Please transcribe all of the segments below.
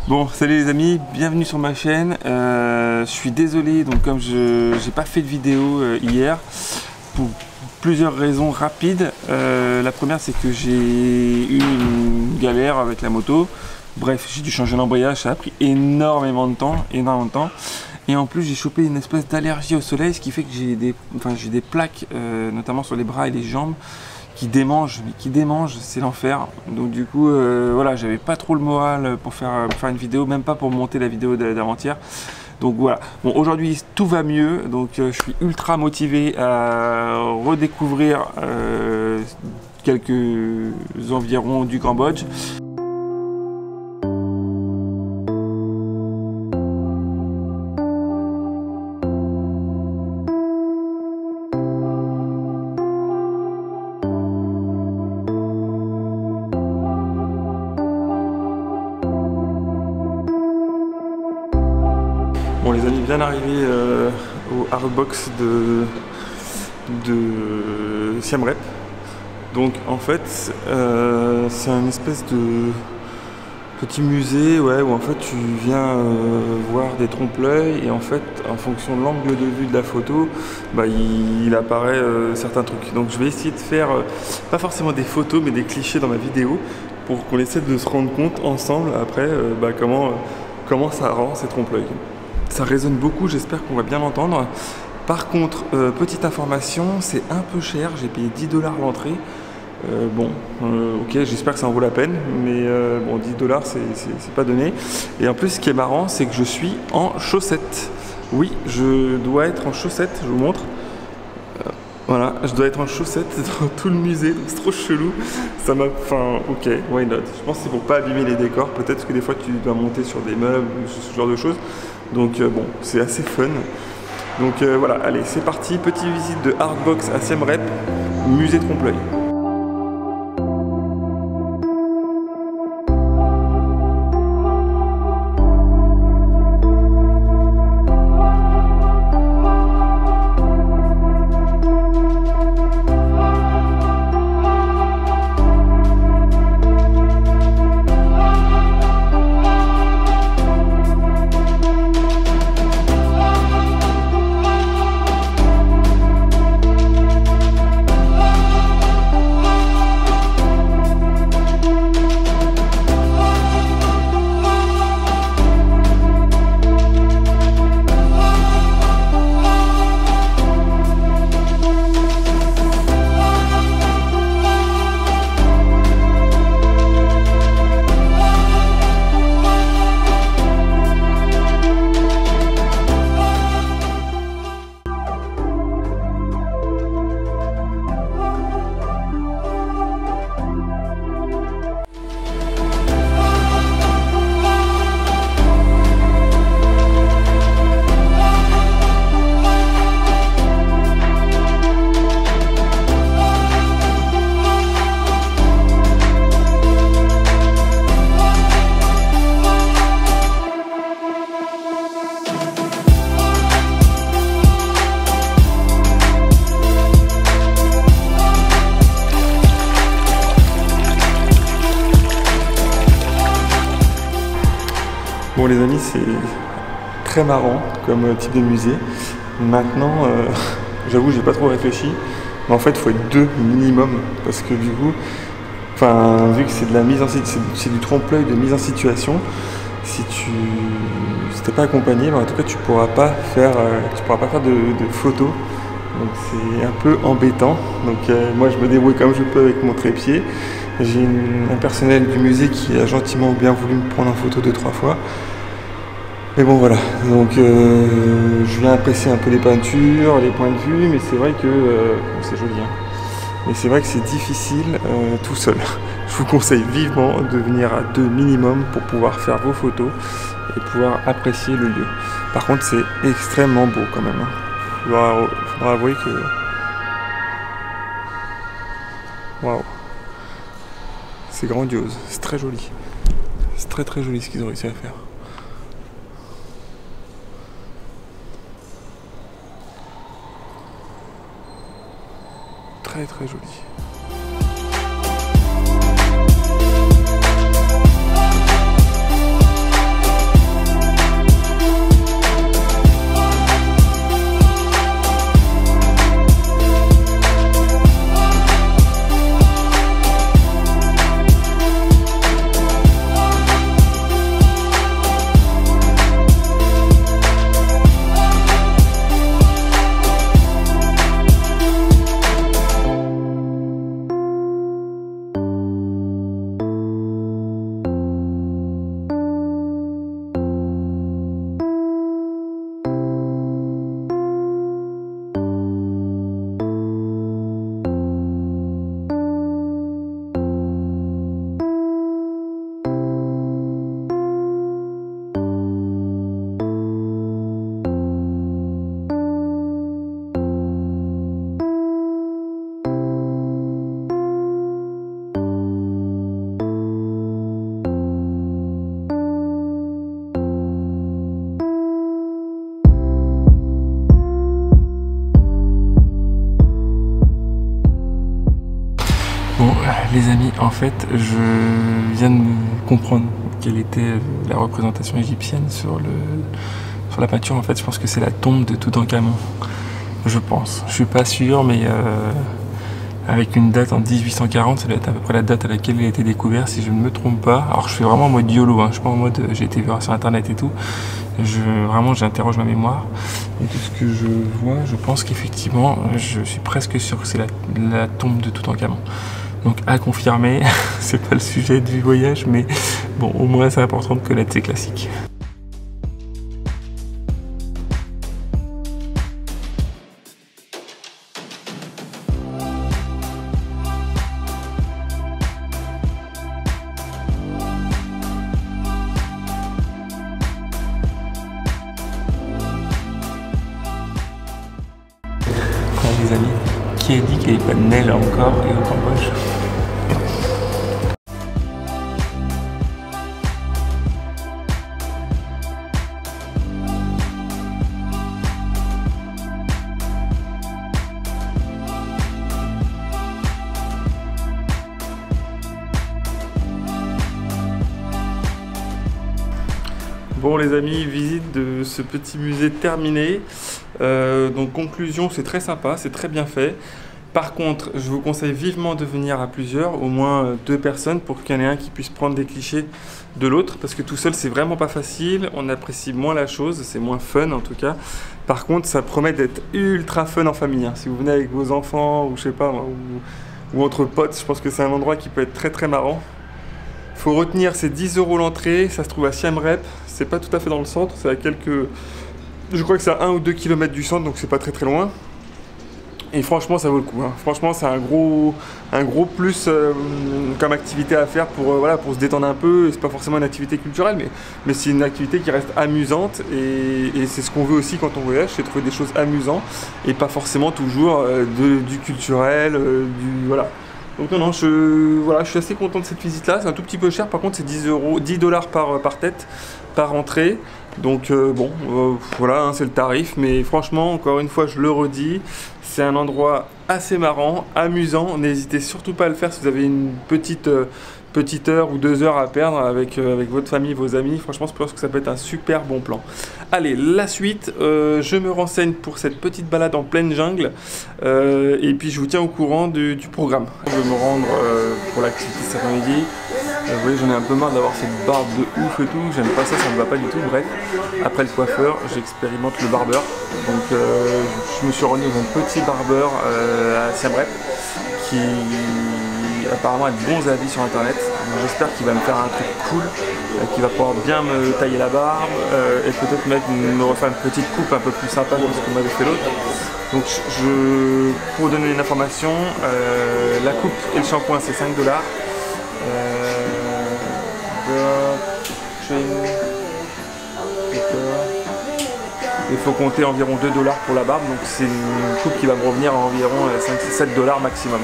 Bon, salut les amis, bienvenue sur ma chaîne. Je suis désolé, donc comme je n'ai pas fait de vidéo hier, pour plusieurs raisons rapides. La première, c'est que j'ai eu une galère avec la moto. Bref, j'ai dû changer l'embrayage, ça a pris énormément de temps. Et en plus, j'ai chopé une espèce d'allergie au soleil, ce qui fait que j'ai des plaques, notamment sur les bras et les jambes, qui démangent, c'est l'enfer. Donc du coup, voilà, j'avais pas trop le moral pour faire une vidéo, même pas pour monter la vidéo d'avant-hier. Donc voilà, bon, aujourd'hui tout va mieux, donc je suis ultra motivé à redécouvrir quelques environs du Cambodge. Bon les amis, bien arrivé au Artbox de Siem Reap. Donc en fait c'est un espèce de petit musée, ouais, où en fait tu viens voir des trompe-l'œil et en fait en fonction de l'angle de vue de la photo, bah, il apparaît certains trucs. Donc je vais essayer de faire pas forcément des photos mais des clichés dans ma vidéo pour qu'on essaie de se rendre compte ensemble après bah, comment ça rend ces trompe-l'œil. Ça résonne beaucoup, j'espère qu'on va bien l'entendre. Par contre, petite information, c'est un peu cher, j'ai payé 10 $ l'entrée. Ok, j'espère que ça en vaut la peine, mais bon, 10 $, c'est pas donné. Et en plus, ce qui est marrant, c'est que je suis en chaussettes. Oui, je dois être en chaussettes, je vous montre. Voilà, je dois être en chaussettes dans tout le musée, donc c'est trop chelou. Ça m'a... Enfin, ok, why not. Je pense que c'est pour pas abîmer les décors. Peut-être que des fois, tu dois monter sur des meubles ou ce genre de choses. Donc bon, c'est assez fun. Donc voilà, allez, c'est parti. Petite visite de Artbox à Siem Reap, musée Trompe-l'œil. Bon les amis, c'est très marrant comme type de musée. Maintenant, j'avoue, j'ai pas trop réfléchi, mais en fait, il faut être deux minimum parce que du coup, enfin, vu que c'est de la mise en c'est du trompe-l'œil de mise en situation, si t'es pas accompagné, ben, en tout cas, tu pourras pas faire de photos. Donc c'est un peu embêtant. Donc moi, je me débrouille comme je peux avec mon trépied. J'ai un personnel du musée qui a gentiment bien voulu me prendre en photo 2-3 fois. Mais bon voilà, donc je viens apprécier un peu les peintures, les points de vue, mais c'est vrai que c'est joli, hein. Mais c'est vrai que c'est difficile tout seul. Je vous conseille vivement de venir à deux minimum pour pouvoir faire vos photos et pouvoir apprécier le lieu. Par contre, c'est extrêmement beau quand même, hein. Faudra avouer que... Waouh! C'est grandiose, c'est très joli. C'est très très joli ce qu'ils ont réussi à faire. Très très joli. Les amis, en fait, je viens de comprendre quelle était la représentation égyptienne sur la peinture. En fait, je pense que c'est la tombe de Toutankhamon. Je pense. Je suis pas sûr, mais avec une date en 1840, ça doit être à peu près la date à laquelle il a été découvert, si je ne me trompe pas. Alors, je fais vraiment en mode YOLO, hein. Je suis pas en mode j'ai été voir sur internet et tout. Vraiment, j'interroge ma mémoire. Et tout ce que je vois, je pense qu'effectivement, je suis presque sûr que c'est la tombe de Toutankhamon. Donc à confirmer, c'est pas le sujet du voyage, mais bon, au moins c'est important de connaître ces classiques. Les amis, qui a dit qu'il n'y avait pas de Nel encore et au Cambodge? Bon les amis, visite de ce petit musée terminée. Donc conclusion, c'est très sympa, c'est très bien fait. Par contre, je vous conseille vivement de venir à plusieurs, au moins 2 personnes, pour qu'il y en ait un qui puisse prendre des clichés de l'autre, parce que tout seul c'est vraiment pas facile, on apprécie moins la chose, c'est moins fun en tout cas. Par contre, ça promet d'être ultra fun en famille, hein. Si vous venez avec vos enfants, ou je sais pas, ou entre potes, je pense que c'est un endroit qui peut être très très marrant. Faut retenir, c'est 10 € l'entrée, ça se trouve à Siem Reap, c'est pas tout à fait dans le centre, c'est à quelques... Je crois que c'est à 1 ou 2 km du centre, donc c'est pas très très loin. Et franchement, ça vaut le coup, hein. Franchement, c'est un gros plus comme activité à faire pour, voilà, pour se détendre un peu. C'est pas forcément une activité culturelle, mais c'est une activité qui reste amusante. Et c'est ce qu'on veut aussi quand on voyage, c'est trouver des choses amusantes et pas forcément toujours du culturel, voilà. Donc non, voilà, je suis assez content de cette visite-là. C'est un tout petit peu cher, par contre c'est 10 $ par tête, par entrée. Donc bon, voilà, hein, c'est le tarif. Mais franchement, encore une fois, je le redis, c'est un endroit assez marrant, amusant. N'hésitez surtout pas à le faire si vous avez une petite heure ou 2 heures à perdre avec votre famille, vos amis. Franchement, je pense que ça peut être un super bon plan. Allez, la suite, je me renseigne pour cette petite balade en pleine jungle et puis je vous tiens au courant du programme. Je vais me rendre pour l'activité cet après-midi. Vous voyez, j'en ai un peu marre d'avoir cette barbe de ouf et tout, j'aime pas ça, ça me va pas du tout. Bref, après le coiffeur, j'expérimente le barbeur. Donc je me suis rendu dans un petit barbeur à Siem Reap qui apparemment a de bons avis sur internet. J'espère qu'il va me faire un truc cool, qu'il va pouvoir bien me tailler la barbe et peut-être me refaire une petite coupe un peu plus sympa que ce qu'on m'avait fait l'autre. Donc pour vous donner une information, la coupe et le shampoing c'est 5 $. Il faut compter environ 2 $ pour la barbe, donc c'est une coupe qui va me revenir à environ 5-7 $ maximum.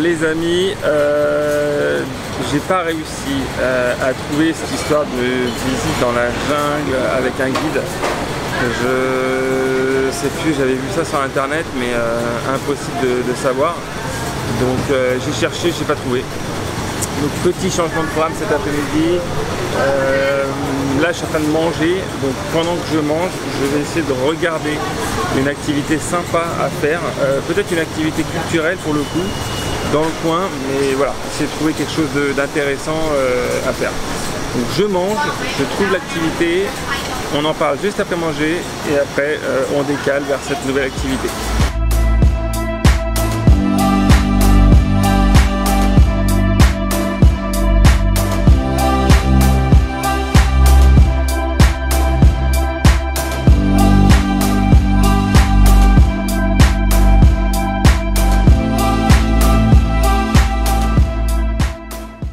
Les amis, j'ai pas réussi à trouver cette histoire de visite dans la jungle avec un guide. Je sais plus, j'avais vu ça sur internet, mais impossible de savoir. Donc j'ai cherché, j'ai pas trouvé. Donc petit changement de programme cet après-midi. Là je suis en train de manger, donc pendant que je mange, je vais essayer de regarder une activité sympa à faire, peut-être une activité culturelle pour le coup, dans le coin, mais voilà, essayer de trouver quelque chose d'intéressant à faire. Donc je mange, je trouve l'activité, on en parle juste après manger et après on décale vers cette nouvelle activité.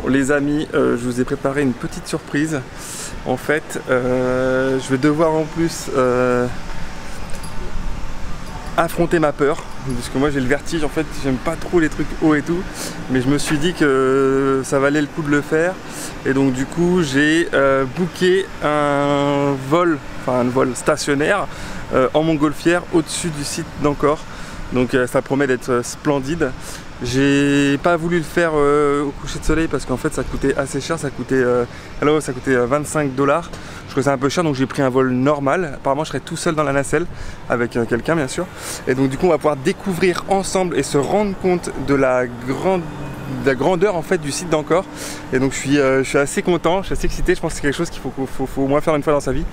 Les amis, je vous ai préparé une petite surprise. En fait, je vais devoir en plus affronter ma peur, parce que moi j'ai le vertige en fait, j'aime pas trop les trucs hauts et tout, mais je me suis dit que ça valait le coup de le faire, et donc du coup j'ai booké un vol stationnaire en montgolfière au-dessus du site d'Angkor, donc ça promet d'être splendide. J'ai pas voulu le faire au coucher de soleil parce qu'en fait ça coûtait assez cher, ça coûtait 25 $. Je trouvais ça un peu cher, donc j'ai pris un vol normal. Apparemment je serai tout seul dans la nacelle avec quelqu'un bien sûr. Et donc du coup on va pouvoir découvrir ensemble et se rendre compte de la grandeur en fait du site d'Angkor. Et donc je suis assez content, je suis assez excité. Je pense que c'est quelque chose qu'il faut au moins faire une fois dans sa vie.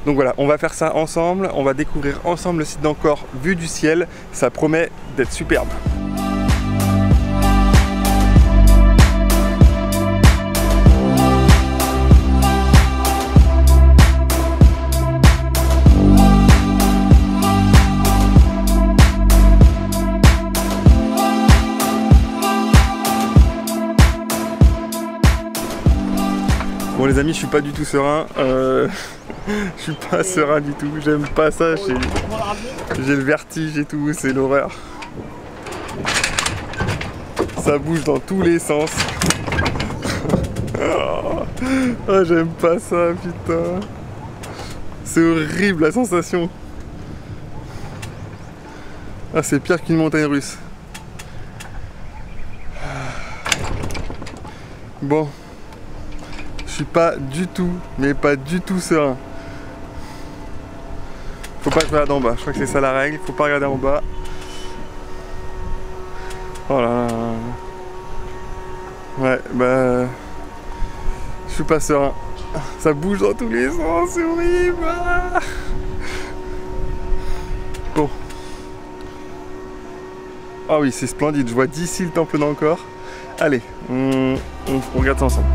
Donc voilà, on va faire ça ensemble, on va découvrir ensemble le site d'Angkor vu du ciel. Ça promet d'être superbe. Bon les amis, je suis pas du tout serein, je suis pas serein du tout, j'aime pas ça, j'ai le vertige et tout, c'est l'horreur. Ça bouge dans tous les sens. Oh, j'aime pas ça, putain. C'est horrible la sensation. Ah, c'est pire qu'une montagne russe. Bon. Je suis pas du tout, mais pas du tout serein. Faut pas que je regarde en bas, je crois que c'est ça la règle, faut pas regarder en bas. Oh là là. Ouais, bah... Je suis pas serein. Ça bouge dans tous les sens, c'est horrible. Bon. Ah oui, c'est splendide, je vois d'ici le temple d'Angkor. Allez, on regarde ça ensemble.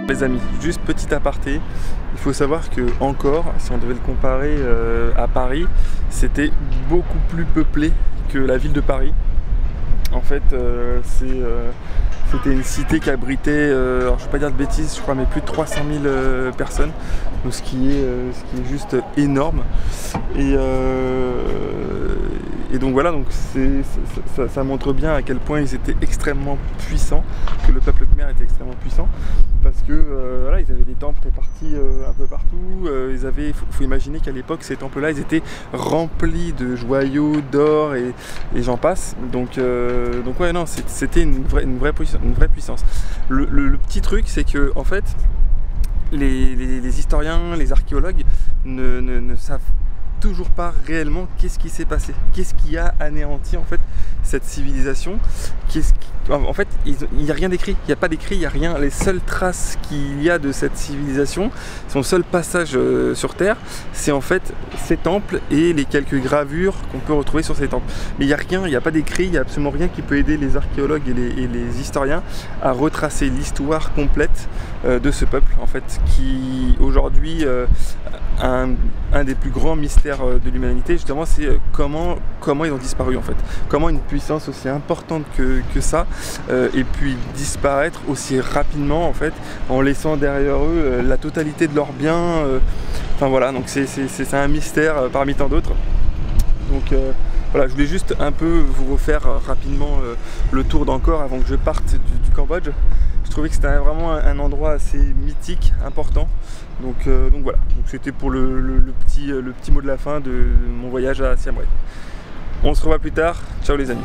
Les amis, juste petit aparté, il faut savoir que Angkor, si on devait le comparer à Paris, c'était beaucoup plus peuplé que la ville de Paris. En fait, c'était une cité qui abritait, alors je ne vais pas dire de bêtises, je crois, mais plus de 300 000 personnes, donc ce qui est juste énorme. Et donc voilà, donc ça montre bien à quel point ils étaient extrêmement puissants, que le peuple khmer était extrêmement puissant, parce que voilà, ils avaient des temples répartis un peu partout. Faut imaginer qu'à l'époque, ces temples-là, ils étaient remplis de joyaux, d'or et j'en passe. Donc ouais, non, c'était une vraie puissance. Le petit truc, c'est que en fait, les historiens, les archéologues ne savent toujours pas réellement qu'est-ce qui s'est passé, qu'est-ce qui a anéanti en fait cette civilisation. En fait, il n'y a rien d'écrit, il n'y a pas d'écrit, il n'y a rien. Les seules traces qu'il y a de cette civilisation, son seul passage sur Terre, c'est en fait ces temples et les quelques gravures qu'on peut retrouver sur ces temples. Mais il n'y a rien, il n'y a pas d'écrit, il n'y a absolument rien qui peut aider les archéologues et les historiens à retracer l'histoire complète de ce peuple, en fait, qui aujourd'hui un des plus grands mystères de l'humanité, justement, c'est comment ils ont disparu, en fait. Comment une puissance aussi importante que ça et puis disparaître aussi rapidement, en fait, en laissant derrière eux la totalité de leurs biens. Enfin voilà, donc c'est un mystère parmi tant d'autres. Donc voilà, je voulais juste un peu vous refaire rapidement le tour d'Angkor avant que je parte du Cambodge. Je trouvais que c'était vraiment un endroit assez mythique, important. Donc voilà, c'était pour le petit mot de la fin de mon voyage à Siem Reap. On se revoit plus tard, ciao les amis.